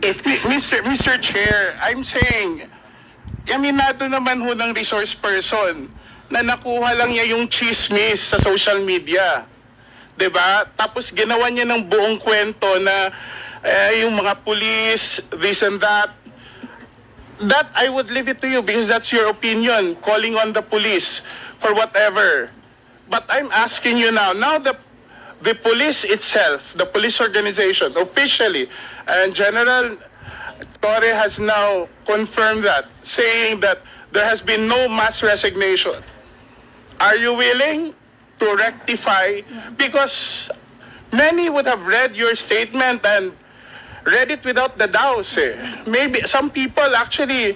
If Mr. Chair, I'm saying, aminado naman ho ng resource person na nakuha lang niya yung chismis sa social media. 'Di ba? Tapos ginawa niya ng buong kwento na yung mga police, this and that. That I would leave it to you because that's your opinion, calling on the police for whatever. But I'm asking you now the police itself, the police organization, officially, and General Torre has now confirmed that, saying that there has been no mass resignation. Are you willing to rectify? Because many would have read your statement and read it without the doubts. Maybe some people actually,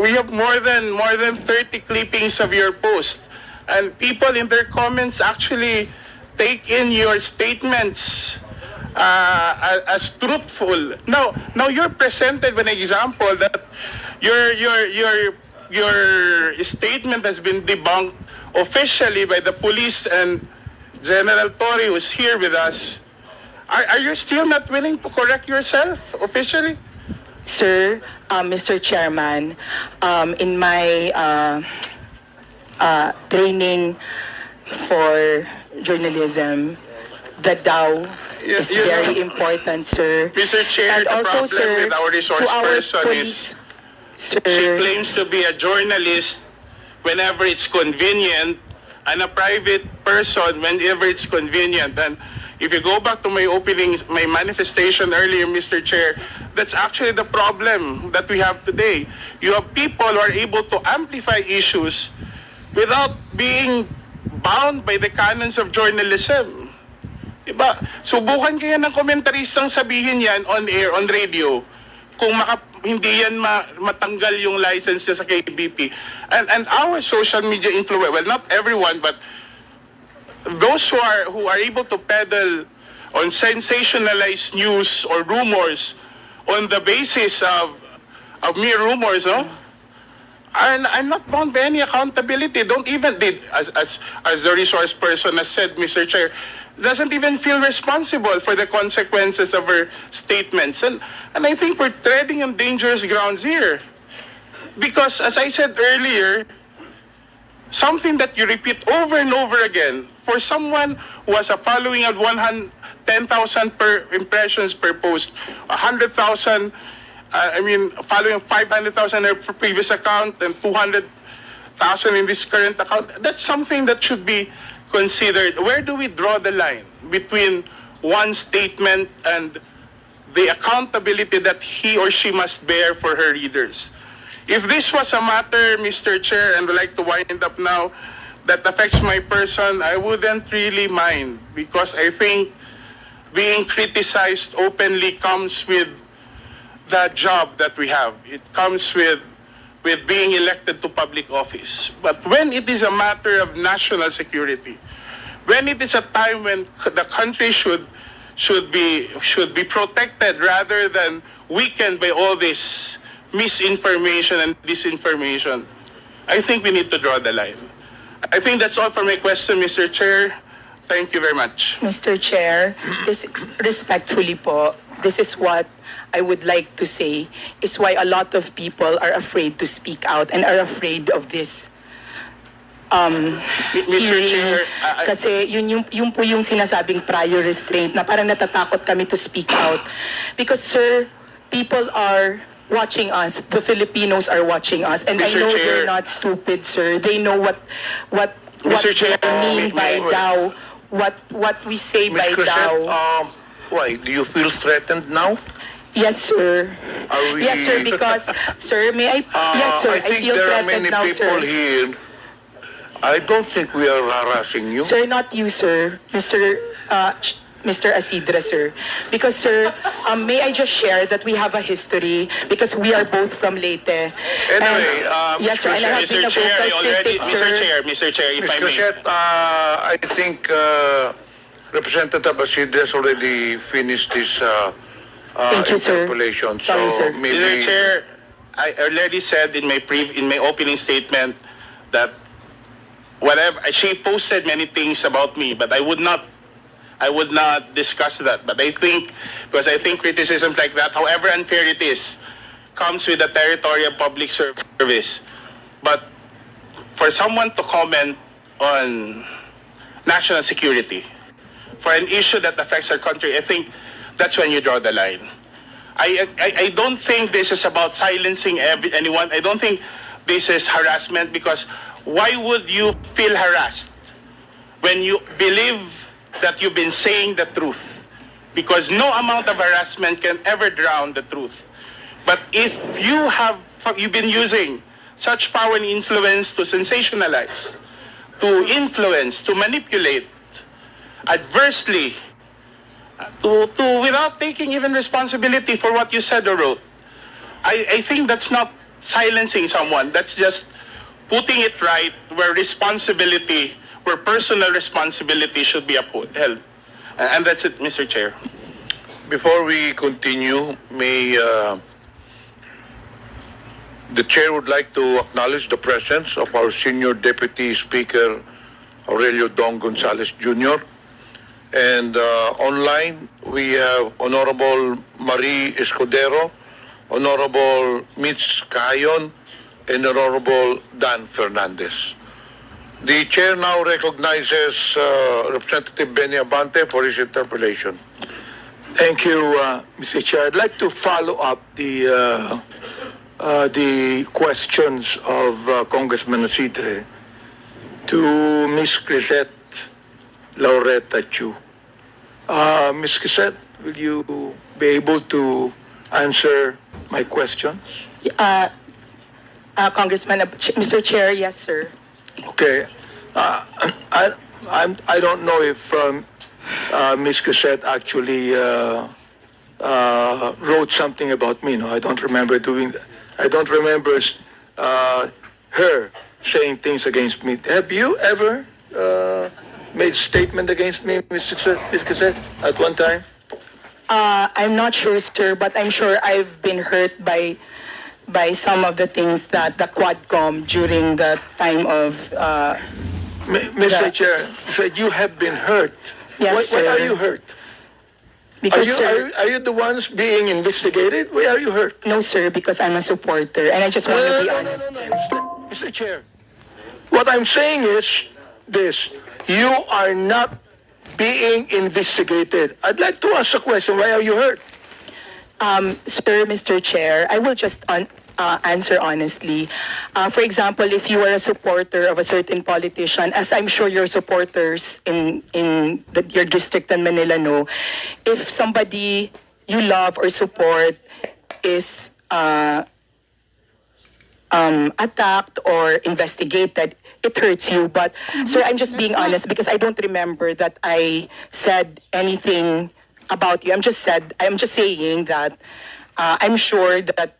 we have more than 30 clippings of your post, and people in their comments actually take in your statements as truthful. Now you're presented with an example that your statement has been debunked officially by the police and General Torre, who's here with us. Are you still not willing to correct yourself officially? Sir, Mr. Chairman, in my training for journalism, the DAO is very important, sir. Mr. Chair, And the also, problem sir, with our resource to our person police, is sir, she claims to be a journalist whenever it's convenient, and a private person whenever it's convenient. And if you go back to my manifestation earlier, Mr. Chair, that's actually the problem that we have today. You have people who are able to amplify issues without being bound by the canons of journalism. Diba? Subukan kaya ng komentaristang sabihin yan on air, on radio, kung hindi yan matanggal yung license niya sa KBP. And our social media influence, well, not everyone, but those who are able to peddle on sensationalized news or rumors on the basis of mere rumors, no? And I'm not bound by any accountability. Don't even, as the resource person has said, Mr. Chair, doesn't even feel responsible for the consequences of her statements. And I think we're treading on dangerous grounds here. Because, as I said earlier, something that you repeat over and over again, for someone who has a following of 10,000 per impressions per post, 100,000, following 500,000 in her previous account and 200,000 in this current account, that's something that should be considered. Where do we draw the line between one statement and the accountability that he or she must bear for her readers? If this was a matter, Mr. Chair, and I'd like to wind up now, that affects my person, I wouldn't really mind, because I think being criticized openly comes with the job that we have. It comes with being elected to public office. But when it is a matter of national security, when it is a time when the country should be protected rather than weakened by all this misinformation and disinformation, I think we need to draw the line. I think that's all for my question, Mr. Chair. Thank you very much. Mr. Chair, respectfully po, this is what I would like to say, is why a lot of people are afraid to speak out and are afraid of this Mr. Chair, kasi yun po yung sinasabing prior restraint na parang natatakot kami to speak out. Because, sir, people are watching us. The Filipinos are watching us. And Mr. I know Chair, they're not stupid, sir. They know what Mr. Chair, we mean by DAO, what we say by DAO. Why? Do you feel threatened now? Yes, sir. Are we... Yes, sir, because, sir, may I... yes, sir, I think feel there are threatened many now, people sir. here. I don't think we are harassing you. Sir, not you, sir. Mr. Asidra, sir. Because, sir, may I just share that we have a history because we are both from Leyte. Anyway, yes, sir, and I have been a Mr. Chair, vocal critic, sir. Mr. Chair, if I may. I think Representative Asidra has already finished his Thank you, sir. interpolation. Sorry, so sir. maybe... Mr. Chair, I already said in my opening statement that whatever she posted many things about me, but I would not I would not discuss that. But I think, because I think criticisms like that, however unfair it is, comes with the territory of public service. But for someone to comment on national security, for an issue that affects our country, I think that's when you draw the line. I don't think this is about silencing anyone. I don't think this is harassment, because why would you feel harassed when you believe that you've been saying the truth? Because no amount of harassment can ever drown the truth. But if you've been using such power and influence to sensationalize, to influence, to manipulate adversely, to without taking even responsibility for what you said or wrote, I think that's not silencing someone. That's just putting it right where responsibility, where personal responsibility should be upheld. And that's it, Mr. Chair. Before we continue, may the chair would like to acknowledge the presence of our senior deputy speaker, Aurelio Dong Gonzalez Jr. And online, we have Honorable Marie Escudero, Honorable Mitch Cayon, and Honorable Dan Fernandez. The chair now recognizes Representative Benny Abante for his interpellation. Thank you, Mr. Chair. I'd like to follow up the questions of Congressman Isidre to Ms. Crisette Laureta Chu. Ms. Crisette, will you be able to answer my question? Congressman, Mr. Chair, yes, sir. Okay. I don't know if Ms. Crisette actually wrote something about me. No, I don't remember doing that. I don't remember her saying things against me. Have you ever made a statement against me, Ms. Crisette, at one time? I'm not sure, sir, but I'm sure I've been hurt by some of the things that the Quadcom during the time of... Mr. Chair, so you have been hurt. Yes, Why sir. are you hurt? Because, sir, Are you the ones being investigated? Why are you hurt? no, sir, because I'm a supporter, and I just want to be honest. No. Mr. Chair, what I'm saying is this. You are not being investigated. I'd like to ask a question. Why are you hurt? Sir, Mr. Chair, I will just answer honestly. For example, if you are a supporter of a certain politician, as I'm sure your supporters in your district in Manila know, if somebody you love or support is attacked or investigated, it hurts you. But, sir, I'm just being honest because I don't remember that I said anything about you. I'm just saying that I'm sure that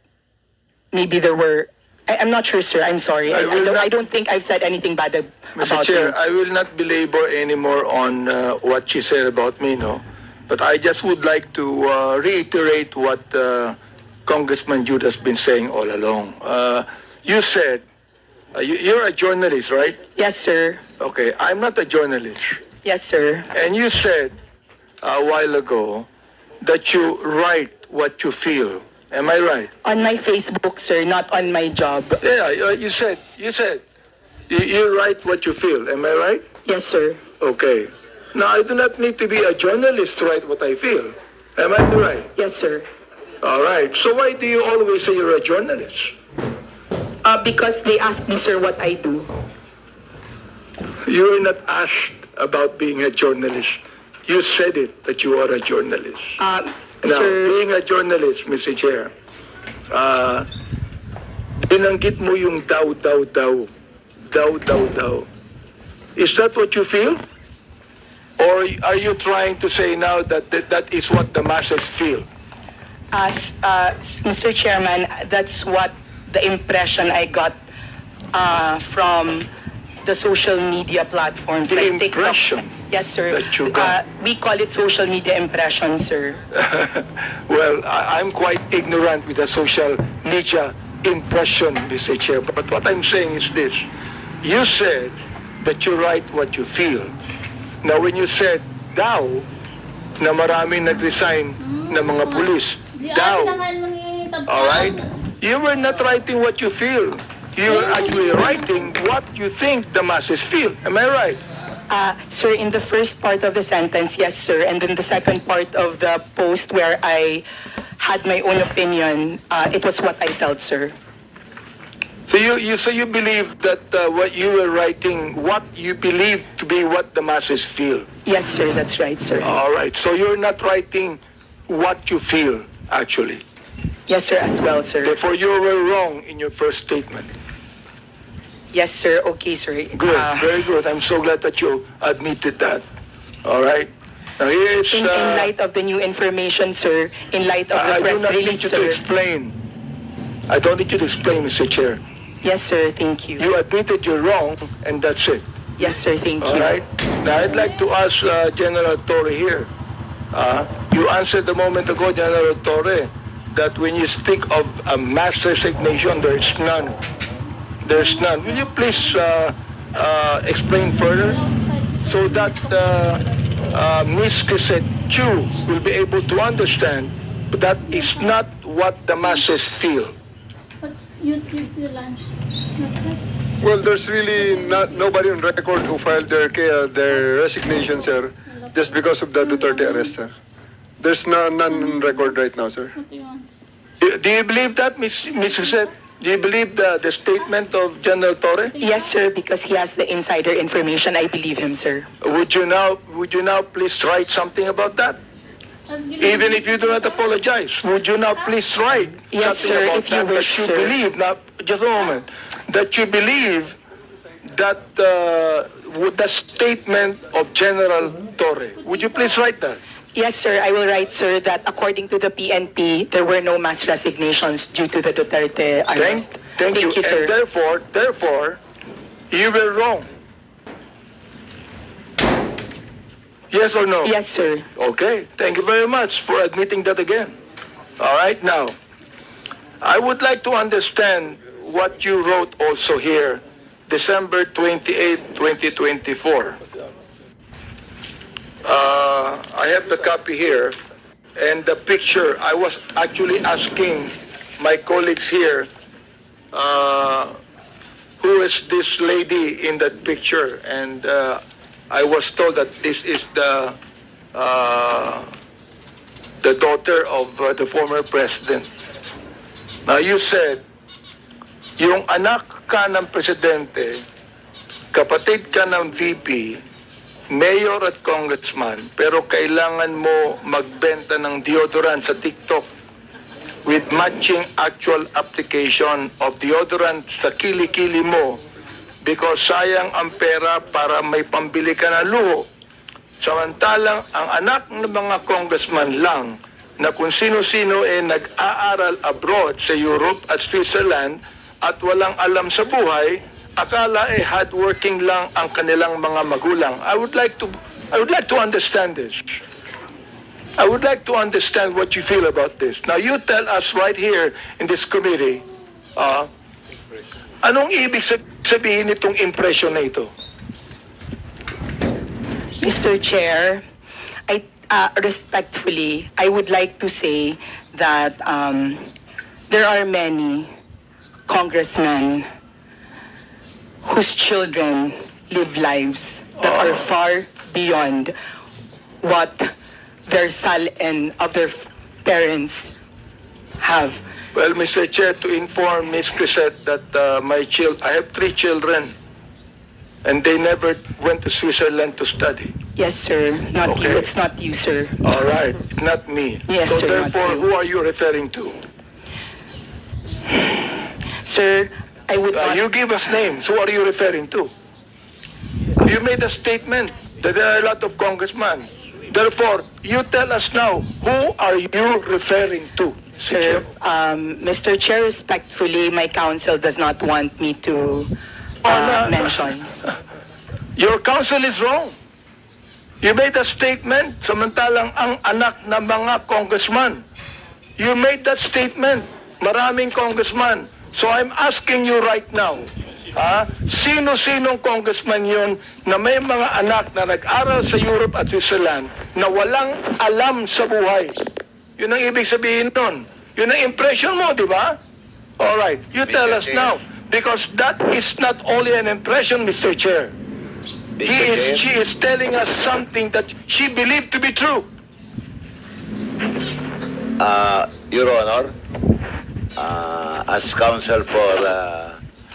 maybe there were. I'm not sure, sir. I'm sorry. I don't think I've said anything bad Mr. about Chair, you. I will not belabor anymore on what she said about me, no. But I just would like to reiterate what Congressman Jude has been saying all along. You said, you're a journalist, right? Yes, sir. Okay, I'm not a journalist. Yes, sir. And you said a while ago that you write what you feel. Am I right? On my Facebook, sir, not on my job. Yeah, you said you write what you feel. Am I right? Yes, sir. Okay. Now, I do not need to be a journalist to write what I feel. Am I right? Yes, sir. All right. So why do you always say you're a journalist? Because they asked me, sir, what I do. You were not asked about being a journalist. You said it, that you are a journalist. Now, Sir, being a journalist, Mr. Chair, binanggit mo yung daw. Is that what you feel? Or are you trying to say now that that is what the masses feel? Mr. Chairman, that's what the impression I got from the social media platforms. The like TikTok. impression Yes, sir. that you got. We call it social media impression, sir. Well, I'm quite ignorant with the social media impression, Mr. Chair. But what I'm saying is this. You said that you write what you feel. Now, when you said daw na maraming nag-resign na mga pulis. Daw. Alright? You were not writing what you feel. You were actually writing what you think the masses feel. Am I right? Sir, in the first part of the sentence, yes, sir. And then the second part of the post where I had my own opinion, it was what I felt, sir. So you believe that what you were writing, what you believe to be what the masses feel. Yes, sir, that's right, sir. All right. So you're not writing what you feel, actually. Yes, sir, as well, sir. Therefore, you were wrong in your first statement. Yes, sir. Okay, sir. Good. Very good. I'm so glad that you admitted that. All right. Now here is. In light of the new information, sir, in light of I the do press not need release, you to sir. explain. I don't need you to explain, Mr. Chair. Yes, sir, thank you. You admitted you're wrong, and that's it. Yes, sir, thank All you. right. Now I'd like to ask General Torre here. You answered a moment ago, General Torre, that when you speak of a mass resignation, there's none. There's none. Will you please explain further so that Ms. Crisette Chu will be able to understand that is not what the masses feel. But you did your lunch. That's right. Well, there's really nobody on record who filed their resignation, sir, just because of the Duterte arrest, sir. There's none on record right now, sir. What do you want? Do you believe that, Ms. Crisette? Do you believe the statement of General Torre? Yes, sir, because he has the insider information. I believe him, sir. Would you now please write something about that? Even if you do not apologize, would you now please write Yes, something sir, about if you that, wish, that you sir. believe, now, just a moment, that you believe that with the statement of General Torre. Would you please write that? Yes, sir, I will write, sir, that according to the PNP, there were no mass resignations due to the Duterte arrest. Thank you. sir. And therefore, you were wrong. Yes or no? Yes, sir. Okay, thank you very much for admitting that again. All right, now, I would like to understand what you wrote also here, December 28, 2024. I have the copy here, and the picture, I was actually asking my colleagues here, who is this lady in that picture, and I was told that this is the daughter of the former president. Now you said, yung anak ka ng presidente, kapatid ka ng VP, mayor at congressman, pero kailangan mo magbenta ng deodorant sa TikTok with matching actual application of deodorant sa kilikili mo because sayang ang pera para may pambili ka na luho. Samantalang ang anak ng mga congressman lang na kung sino-sino nag-aaral abroad sa Europe at Switzerland at walang alam sa buhay, akala hardworking lang ang kanilang mga magulang. I would like to understand this. I would like to understand what you feel about this. Now you tell us right here in this committee, anong ibig sabihin itong impression na ito? Mr. Chair, respectfully, I would like to say that there are many congressmen whose children live lives that are far beyond what their son and other parents have. Well, Mr. Chair, to inform Ms. Crisette that I have 3 children and they never went to Switzerland to study. Yes, sir. Not Okay. you. It's not you, sir. All right, not me. Yes, so sir, not therefore, you. who are you referring to? Sir, I would not... You give us names. Who are you referring to? You made a statement that there are a lot of congressmen. Therefore, you tell us now, who are you referring to? Sir, Mr. Chair, respectfully, my counsel does not want me to mention. Your counsel is wrong. You made a statement, samantalang ang anak ng mga congressman. You made that statement, maraming congressman. So I'm asking you right now, Sino-sinong congressman yun na may mga anak na nag-aral sa Europe at Switzerland na walang alam sa buhay? Yun ang ibig sabihin nun. Yun ang impression mo, di ba? Alright, you tell us now. Because that is not only an impression, Mr. Chair. She is telling us something that she believed to be true. Your Honor, as counsel for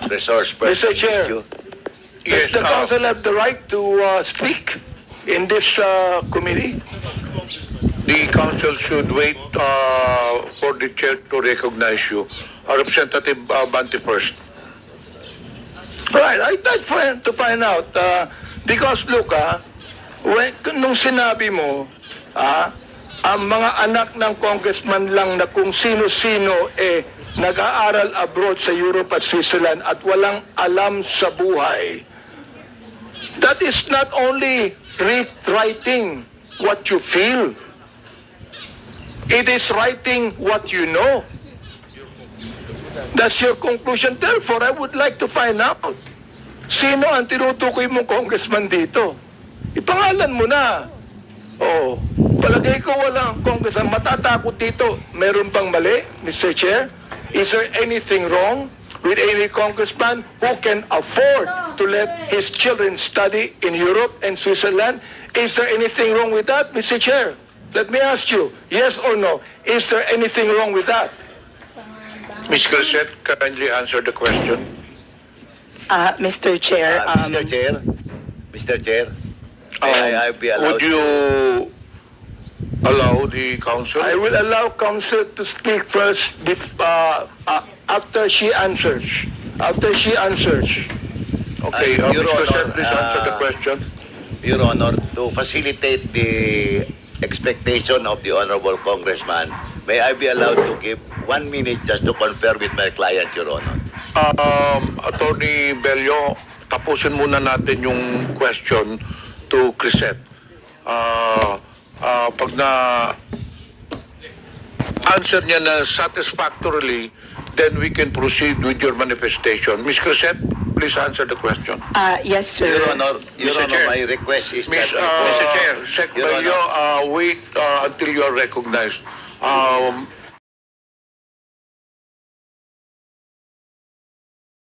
resource person Mr. Chair, issue, does the council have the right to speak in this committee? The council should wait for the chair to recognize you. Representative Banti first. Right, I'd like to find out. Because look, nung sinabi mo, ang mga anak ng congressman lang na kung sino-sino nag-aaral abroad sa Europe at Switzerland at walang alam sa buhay. That is not only writing what you feel. It is writing what you know. That's your conclusion. Therefore, I would like to find out, sino ang tinutukoy mong congressman dito? Ipangalan mo na. Oh, palagay ko walang congressman matatakot dito. Meron bang mali, Mr. Chair? Is there anything wrong with any congressman who can afford to let his children study in Europe and Switzerland? Is there anything wrong with that, Mr. Chair? Let me ask you, yes or no, is there anything wrong with that? Ms. Crescent, kindly answer the question. Mr. Chair, Mr. Chair, may I be allowed? Would you allow the council? I will allow counsel to speak first after she answers. After she answers. Okay, Your Ms. Crescent, Honor, please answer the question. Your Honor, to facilitate the expectation of the Honorable Congressman, may I be allowed to give 1 minute just to confer with my client, Your Honor? Attorney Bello, tapusin muna natin yung question to Crescent. Pag na answer niya na satisfactorily, then we can proceed with your manifestation. Ms. Crescent, please answer the question. yes, sir. Your Honor, Mr. Chair. my request is Mr. that... Chair, Sec. Your Bello, Honor. wait until you are recognized.